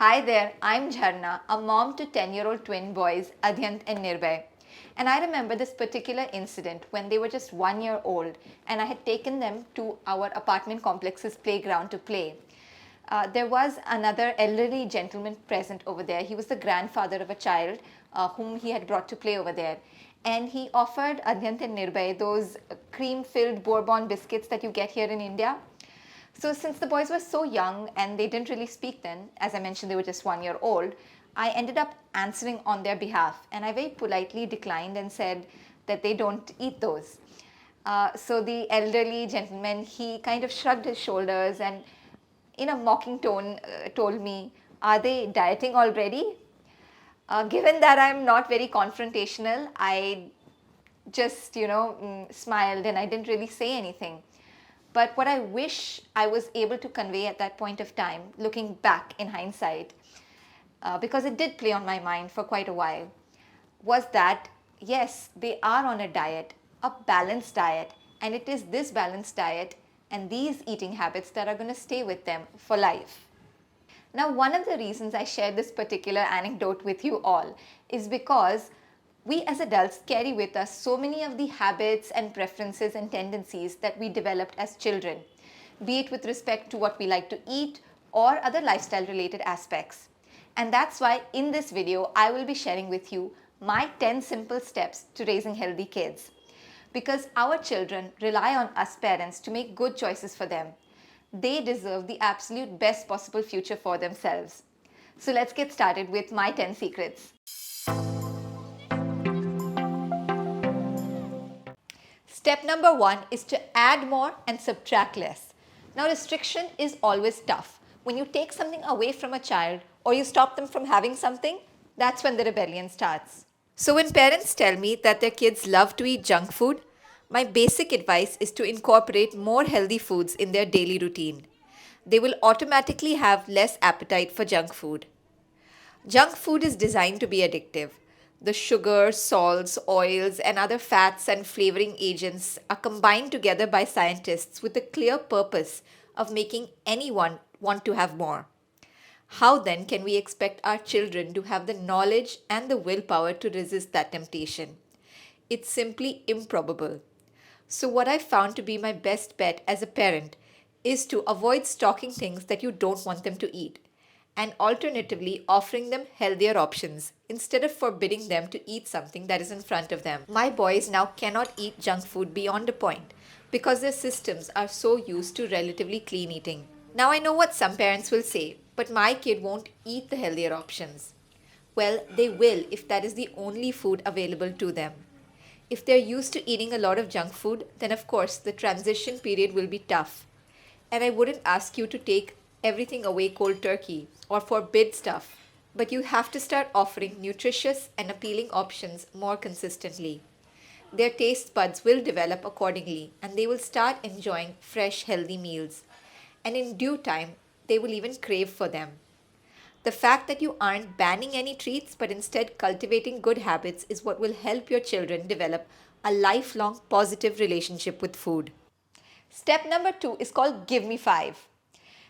Hi there, I'm Jharna, a mom to 10-year-old twin boys, Adhyant and Nirbhay. And I remember this particular incident when they were just 1 year old and I had taken them to our apartment complex's playground to play. There was another elderly gentleman present over there. He was the grandfather of a child whom he had brought to play over there. And he offered Adhyant and Nirbhay those cream-filled bourbon biscuits that you get here in India. So since the boys were so young and they didn't really speak then, as I mentioned, they were just 1 year old, I ended up answering on their behalf. And I very politely declined and said that they don't eat those. So the elderly gentleman, he kind of shrugged his shoulders and in a mocking tone told me, "Are they dieting already?" Given that I'm not very confrontational, I just, smiled and I didn't really say anything. But what I wish I was able to convey at that point of time, looking back in hindsight, because it did play on my mind for quite a while, was that yes, they are on a diet, a balanced diet, and it is this balanced diet and these eating habits that are going to stay with them for life. Now, one of the reasons I share this particular anecdote with you all is because we as adults carry with us so many of the habits and preferences and tendencies that we developed as children, be it with respect to what we like to eat or other lifestyle related aspects. And that's why in this video, I will be sharing with you my 10 simple steps to raising healthy kids. Because our children rely on us parents to make good choices for them. They deserve the absolute best possible future for themselves. So let's get started with my 10 secrets. Step number 1 is to add more and subtract less. Now, restriction is always tough. When you take something away from a child or you stop them from having something, that's when the rebellion starts. So when parents tell me that their kids love to eat junk food, my basic advice is to incorporate more healthy foods in their daily routine. They will automatically have less appetite for junk food. Junk food is designed to be addictive. The sugar, salts, oils, and other fats and flavoring agents are combined together by scientists with the clear purpose of making anyone want to have more. How then can we expect our children to have the knowledge and the willpower to resist that temptation? It's simply improbable. So, what I found to be my best bet as a parent is to avoid stocking things that you don't want them to eat, and alternatively offering them healthier options instead of forbidding them to eat something that is in front of them. My boys now cannot eat junk food beyond a point because their systems are so used to relatively clean eating. Now I know what some parents will say, but my kid won't eat the healthier options. Well, they will if that is the only food available to them. If they're used to eating a lot of junk food, then of course the transition period will be tough. And I wouldn't ask you to take everything away cold turkey or forbid stuff, but you have to start offering nutritious and appealing options more consistently. Their taste buds will develop accordingly and they will start enjoying fresh, healthy meals. And in due time, they will even crave for them. The fact that you aren't banning any treats but instead cultivating good habits is what will help your children develop a lifelong positive relationship with food. Step number 2 is called Give Me 5.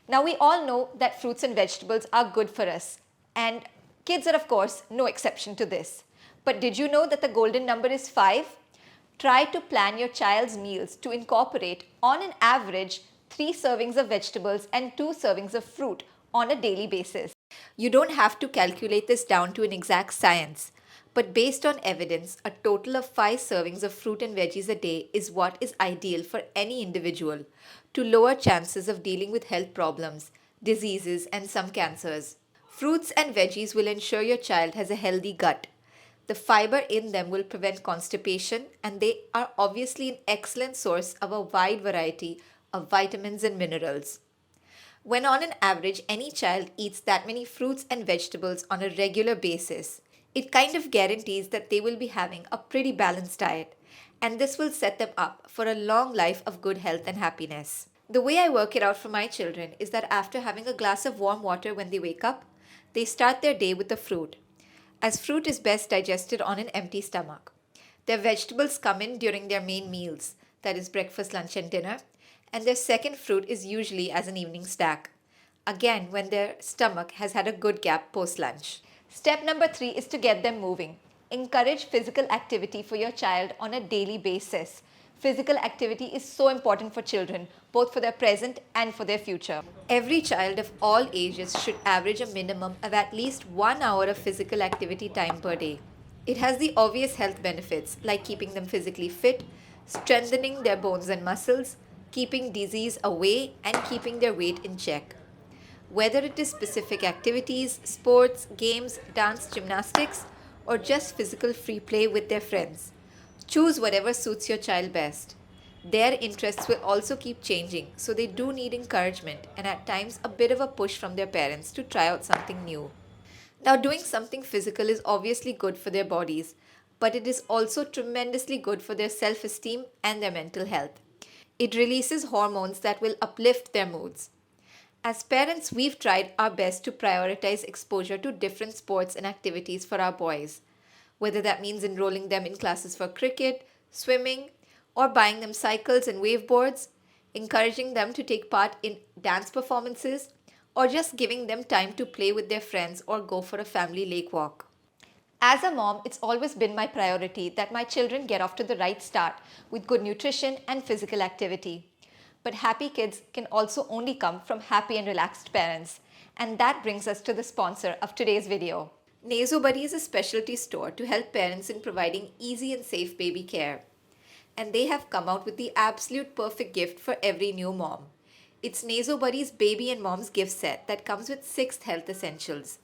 Now, we all know that fruits and vegetables are good for us, and kids are, of course, no exception to this. But did you know that the golden number is 5? Try to plan your child's meals to incorporate, on an average, 3 servings of vegetables and 2 servings of fruit on a daily basis. You don't have to calculate this down to an exact science, but based on evidence, a total of 5 servings of fruit and veggies a day is what is ideal for any individual to lower chances of dealing with health problems, diseases, and some cancers. Fruits and veggies will ensure your child has a healthy gut. The fiber in them will prevent constipation, and they are obviously an excellent source of a wide variety of vitamins and minerals. When on an average any child eats that many fruits and vegetables on a regular basis, it kind of guarantees that they will be having a pretty balanced diet, and this will set them up for a long life of good health and happiness. The way I work it out for my children is that after having a glass of warm water when they wake up, they start their day with a fruit, as fruit is best digested on an empty stomach. Their vegetables come in during their main meals, that is breakfast, lunch, and dinner, and their second fruit is usually as an evening snack. again when their stomach has had a good gap post lunch. Step number 3 is to get them moving. Encourage physical activity for your child on a daily basis. Physical activity is so important for children, both for their present and for their future. Every child of all ages should average a minimum of at least 1 hour of physical activity time per day. It has the obvious health benefits like keeping them physically fit, strengthening their bones and muscles, keeping disease away, and keeping their weight in check. Whether it is specific activities, sports, games, dance, gymnastics, or just physical free play with their friends, choose whatever suits your child best. Their interests will also keep changing, so they do need encouragement and at times a bit of a push from their parents to try out something new. Now, doing something physical is obviously good for their bodies, but it is also tremendously good for their self esteem and their mental health. It releases hormones that will uplift their moods. As parents, we've tried our best to prioritize exposure to different sports and activities for our boys, whether that means enrolling them in classes for cricket, swimming, or buying them cycles and waveboards, encouraging them to take part in dance performances, or just giving them time to play with their friends or go for a family lake walk. As a mom, it's always been my priority that my children get off to the right start with good nutrition and physical activity. But happy kids can also only come from happy and relaxed parents. And that brings us to the sponsor of today's video. NasoBuddy is a specialty store to help parents in providing easy and safe baby care. And they have come out with the absolute perfect gift for every new mom. It's NasoBuddy's Baby and Mom's gift set that comes with 6 health essentials.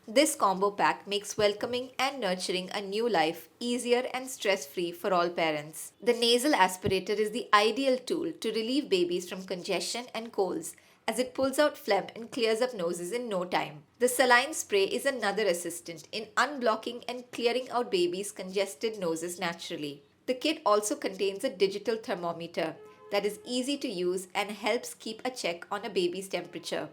This combo pack makes welcoming and nurturing a new life easier and stress-free for all parents. The nasal aspirator is the ideal tool to relieve babies from congestion and colds, as it pulls out phlegm and clears up noses in no time. The saline spray is another assistant in unblocking and clearing out babies' congested noses naturally. The kit also contains a digital thermometer that is easy to use and helps keep a check on a baby's temperature.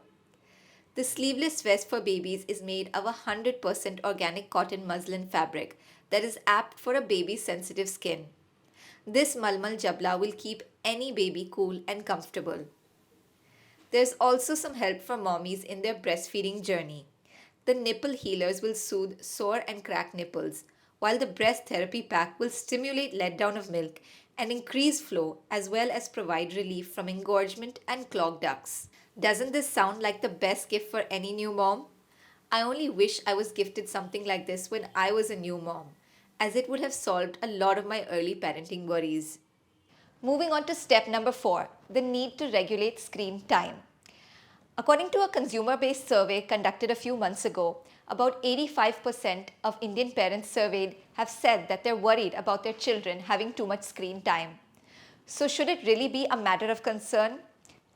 The sleeveless vest for babies is made of 100% organic cotton muslin fabric that is apt for a baby's sensitive skin. This Malmal Jabla will keep any baby cool and comfortable. There's also some help for mommies in their breastfeeding journey. The nipple healers will soothe sore and cracked nipples, while the breast therapy pack will stimulate letdown of milk and increase flow as well as provide relief from engorgement and clogged ducts. Doesn't this sound like the best gift for any new mom? I only wish I was gifted something like this when I was a new mom, as it would have solved a lot of my early parenting worries. Moving on to step number 4, the need to regulate screen time. According to a consumer-based survey conducted a few months ago, about 85% of Indian parents surveyed have said that they're worried about their children having too much screen time. So should it really be a matter of concern?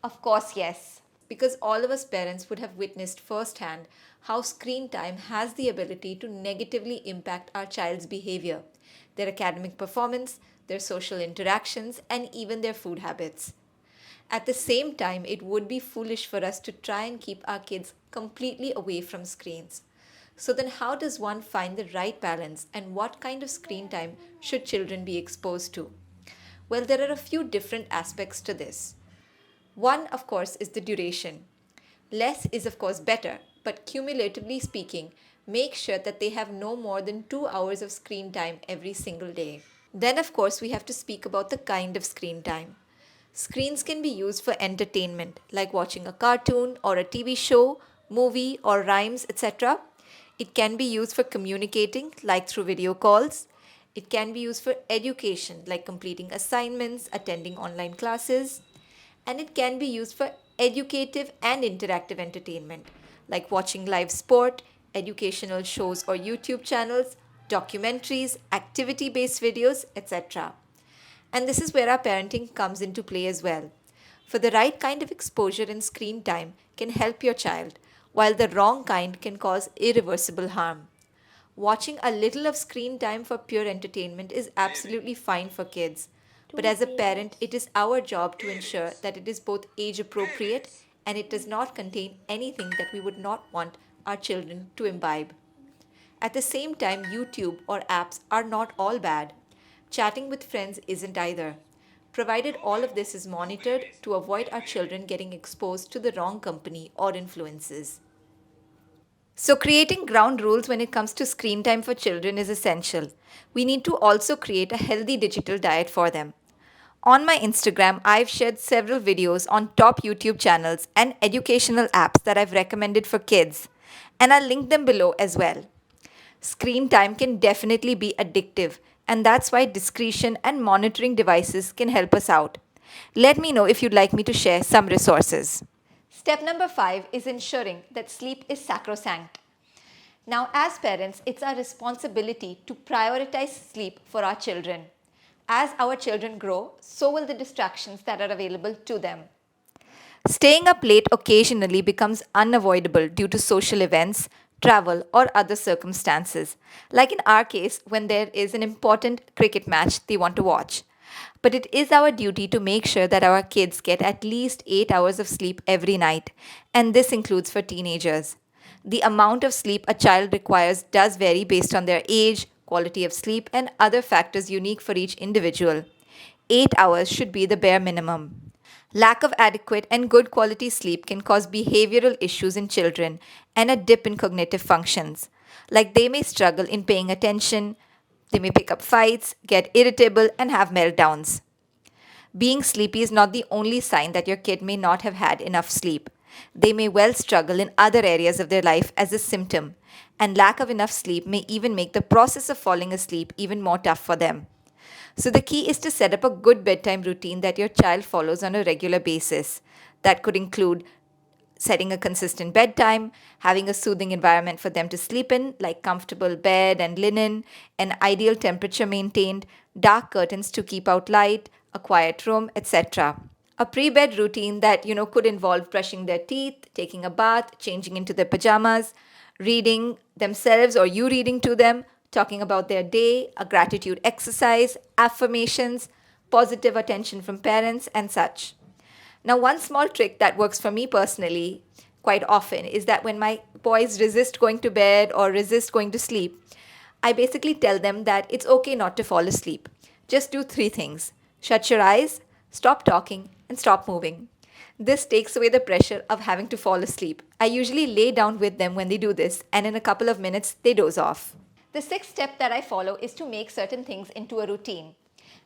Of course, yes. Because all of us parents would have witnessed firsthand how screen time has the ability to negatively impact our child's behavior, their academic performance, their social interactions, and even their food habits. At the same time, it would be foolish for us to try and keep our kids completely away from screens. So then how does one find the right balance and what kind of screen time should children be exposed to? Well, there are a few different aspects to this. One, of course, is the duration. Less is, of course, better, but cumulatively speaking, make sure that they have no more than 2 hours of screen time every single day. Then, of course, we have to speak about the kind of screen time. Screens can be used for entertainment, like watching a cartoon or a TV show, movie, or rhymes, etc. It can be used for communicating, like through video calls. It can be used for education, like completing assignments, attending online classes. And it can be used for educative and interactive entertainment, like watching live sport, educational shows or YouTube channels, documentaries, activity-based videos, etc. And this is where our parenting comes into play as well. For the right kind of exposure and screen time can help your child, while the wrong kind can cause irreversible harm. Watching a little of screen time for pure entertainment is absolutely fine for kids. But as a parent, it is our job to ensure that it is both age appropriate and it does not contain anything that we would not want our children to imbibe. At the same time, YouTube or apps are not all bad. Chatting with friends isn't either. provided all of this is monitored to avoid our children getting exposed to the wrong company or influences. So, creating ground rules when it comes to screen time for children is essential. We need to also create a healthy digital diet for them. On my Instagram, I've shared several videos on top YouTube channels and educational apps that I've recommended for kids, and I'll link them below as well. Screen time can definitely be addictive, and that's why discretion and monitoring devices can help us out. Let me know if you'd like me to share some resources. Step number 5 is ensuring that sleep is sacrosanct. Now, as parents, it's our responsibility to prioritize sleep for our children. As our children grow, so will the distractions that are available to them. Staying up late occasionally becomes unavoidable due to social events, travel, or other circumstances, like in our case when there is an important cricket match they want to watch. But it is our duty to make sure that our kids get at least 8 hours of sleep every night, and this includes for teenagers. The amount of sleep a child requires does vary based on their age, quality of sleep, and other factors unique for each individual. 8 hours should be the bare minimum. Lack of adequate and good quality sleep can cause behavioral issues in children and a dip in cognitive functions. Like they may struggle in paying attention, they may pick up fights, get irritable, and have meltdowns. Being sleepy is not the only sign that your kid may not have had enough sleep. They may well struggle in other areas of their life as a symptom, and lack of enough sleep may even make the process of falling asleep even more tough for them. So, the key is to set up a good bedtime routine that your child follows on a regular basis. That could include setting a consistent bedtime, having a soothing environment for them to sleep in, like comfortable bed and linen, an ideal temperature maintained, dark curtains to keep out light, a quiet room, etc. A pre-bed routine that could involve brushing their teeth, taking a bath, changing into their pajamas, reading themselves or you reading to them, talking about their day, a gratitude exercise, affirmations, positive attention from parents, and such. Now, one small trick that works for me personally quite often is that when my boys resist going to bed or resist going to sleep, I basically tell them that it's okay not to fall asleep. Just do 3 things: shut your eyes, stop talking, and stop moving. This takes away the pressure of having to fall asleep. I usually lay down with them when they do this, and in a couple of minutes, they doze off. The 6th step that I follow is to make certain things into a routine.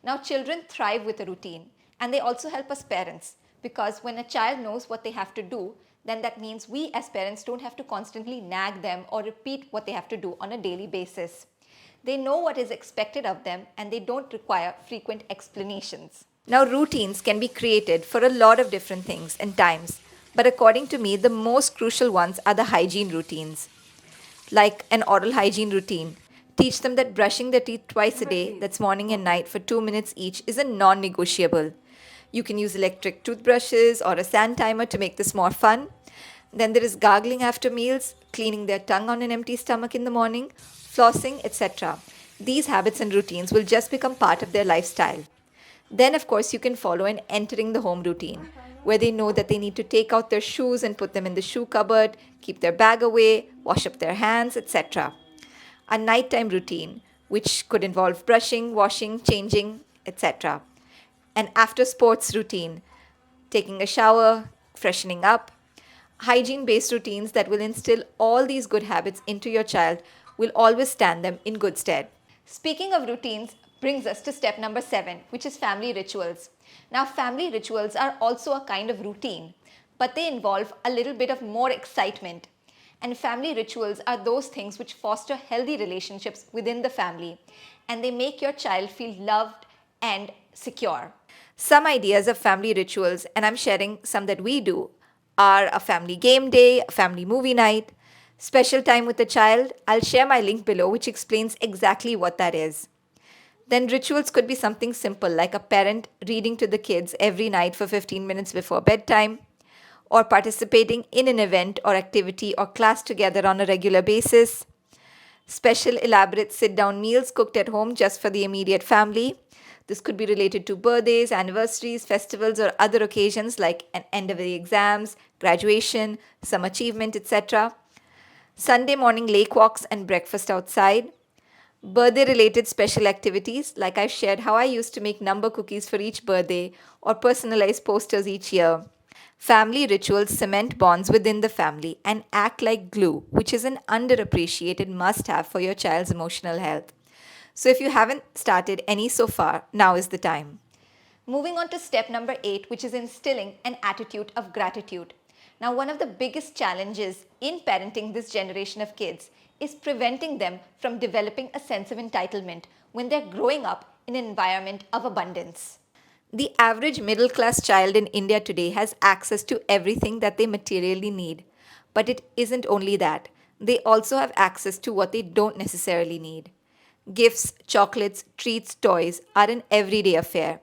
Now, children thrive with a routine, and they also help us parents, because when a child knows what they have to do, then that means we as parents don't have to constantly nag them or repeat what they have to do on a daily basis. They know what is expected of them, and they don't require frequent explanations. Now, routines can be created for a lot of different things and times, but according to me, the most crucial ones are the hygiene routines. Like an oral hygiene routine. Teach them that brushing their teeth twice a day, that's morning and night, for 2 minutes each, is a non negotiable. You can use electric toothbrushes or a sand timer to make this more fun. Then there is gargling after meals, cleaning their tongue on an empty stomach in the morning, flossing, etc. These habits and routines will just become part of their lifestyle. Then, of course, you can follow an entering the home routine, where they know that they need to take out their shoes and put them in the shoe cupboard, keep their bag away, wash up their hands, etc. A nighttime routine, which could involve brushing, washing, changing, etc. An after sports routine, taking a shower, freshening up. Hygiene based routines that will instill all these good habits into your child will always stand them in good stead. Speaking of routines, brings us to step number 7, which is family rituals. Now, family rituals are also a kind of routine, but they involve a little bit of more excitement. And family rituals are those things which foster healthy relationships within the family, and they make your child feel loved and secure. Some ideas of family rituals, and I'm sharing some that we do, are a family game day, a family movie night, special time with the child. I'll share my link below, which explains exactly what that is. Then rituals could be something simple like a parent reading to the kids every night for 15 minutes before bedtime, or participating in an event or activity or class together on a regular basis. Special elaborate sit-down meals cooked at home just for the immediate family. This could be related to birthdays, anniversaries, festivals, or other occasions like an end of the exams, graduation, some achievement, etc. Sunday morning lake walks and breakfast outside. Birthday related special activities, like I've shared how I used to make number cookies for each birthday or personalize posters each year. Family rituals cement bonds within the family and act like glue, which is an underappreciated must have for your child's emotional health. So if you haven't started any so far, now is the time. Moving on to step number 8, which is instilling an attitude of gratitude. Now, one of the biggest challenges in parenting this generation of kids is preventing them from developing a sense of entitlement when they're growing up in an environment of abundance. The average middle class child in India today has access to everything that they materially need. But it isn't only that, they also have access to what they don't necessarily need. Gifts, chocolates, treats, toys are an everyday affair.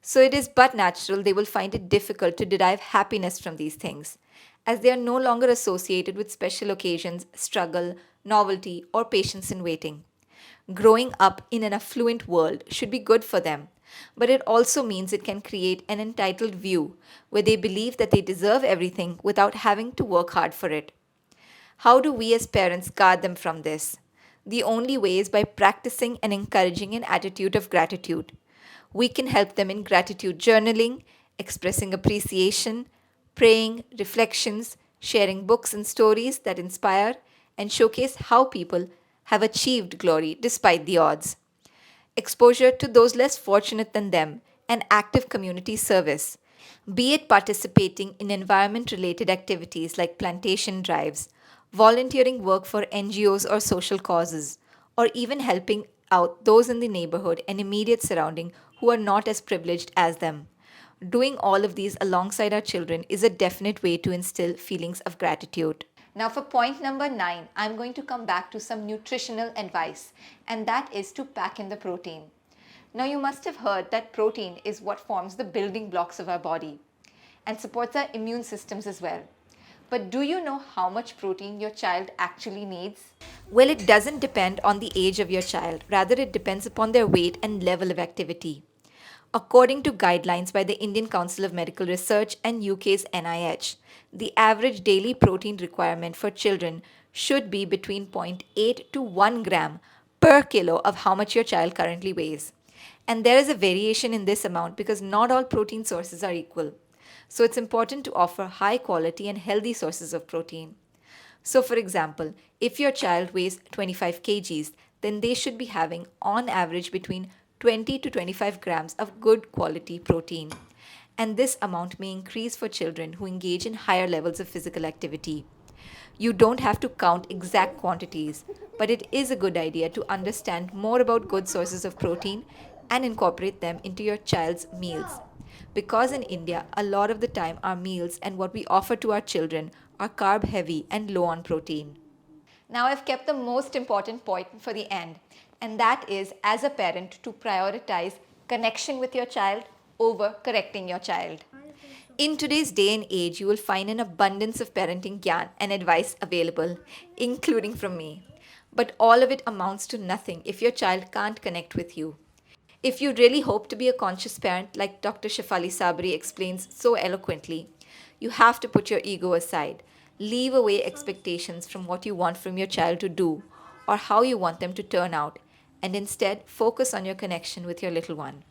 So it is but natural they will find it difficult to derive happiness from these things, as they are no longer associated with special occasions, struggle, novelty, or patience in waiting. Growing up in an affluent world should be good for them, but it also means it can create an entitled view where they believe that they deserve everything without having to work hard for it. How do we as parents guard them from this? The only way is by practicing and encouraging an attitude of gratitude. We can help them in gratitude journaling, expressing appreciation, praying, reflections, sharing books and stories that inspire and showcase how people have achieved glory despite the odds. Exposure to those less fortunate than them, and active community service, be it participating in environment related activities like plantation drives, volunteering work for NGOs or social causes, or even helping out those in the neighborhood and immediate surrounding who are not as privileged as them. Doing all of these alongside our children is a definite way to instill feelings of gratitude. Now, for point number 9, I'm going to come back to some nutritional advice, and that is to pack in the protein. Now, you must have heard that protein is what forms the building blocks of our body and supports our immune systems as well. But do you know how much protein your child actually needs? Well, it doesn't depend on the age of your child, rather, it depends upon their weight and level of activity. According to guidelines by the Indian Council of Medical Research and UK's NIH, the average daily protein requirement for children should be between zero point 0.8 to 1 gram per kilo of how much your child currently weighs. And there is a variation in this amount because not all protein sources are equal. So it's important to offer high quality and healthy sources of protein. So, for example, if your child weighs 25 kgs, then they should be having on average between 20 to 25 grams of good quality protein. And this amount may increase for children who engage in higher levels of physical activity. You don't have to count exact quantities, but it is a good idea to understand more about good sources of protein and incorporate them into your child's meals. Because in India, a lot of the time our meals and what we offer to our children are carb heavy and low on protein. Now, I've kept the most important point for the end, and that is as a parent to prioritize connection with your child over correcting your child. In today's day and age, you will find an abundance of parenting gyan and advice available, including from me. But all of it amounts to nothing if your child can't connect with you. If you really hope to be a conscious parent, like Dr. Shafali Sabri explains so eloquently, you have to put your ego aside. Leave away expectations from what you want from your child to do or how you want them to turn out, and instead focus on your connection with your little one.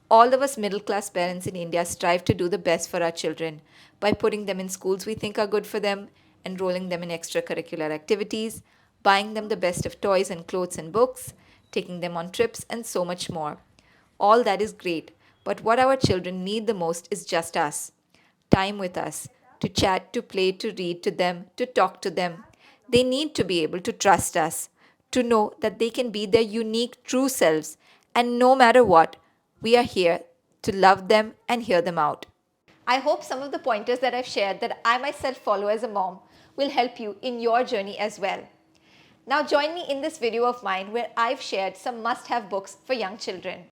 All of us middle class parents in India strive to do the best for our children by putting them in schools we think are good for them, enrolling them in extracurricular activities, buying them the best of toys and clothes and books, taking them on trips, and so much more. All that is great, but what our children need the most is just us. Time with us, to chat, to play, to read to them, to talk to them. They need to be able to trust us, to know that they can be their unique, true selves, and no matter what, we are here to love them and hear them out. I hope some of the pointers that I've shared that I myself follow as a mom will help you in your journey as well. Now join me in this video of mine where I've shared some must-have books for young children.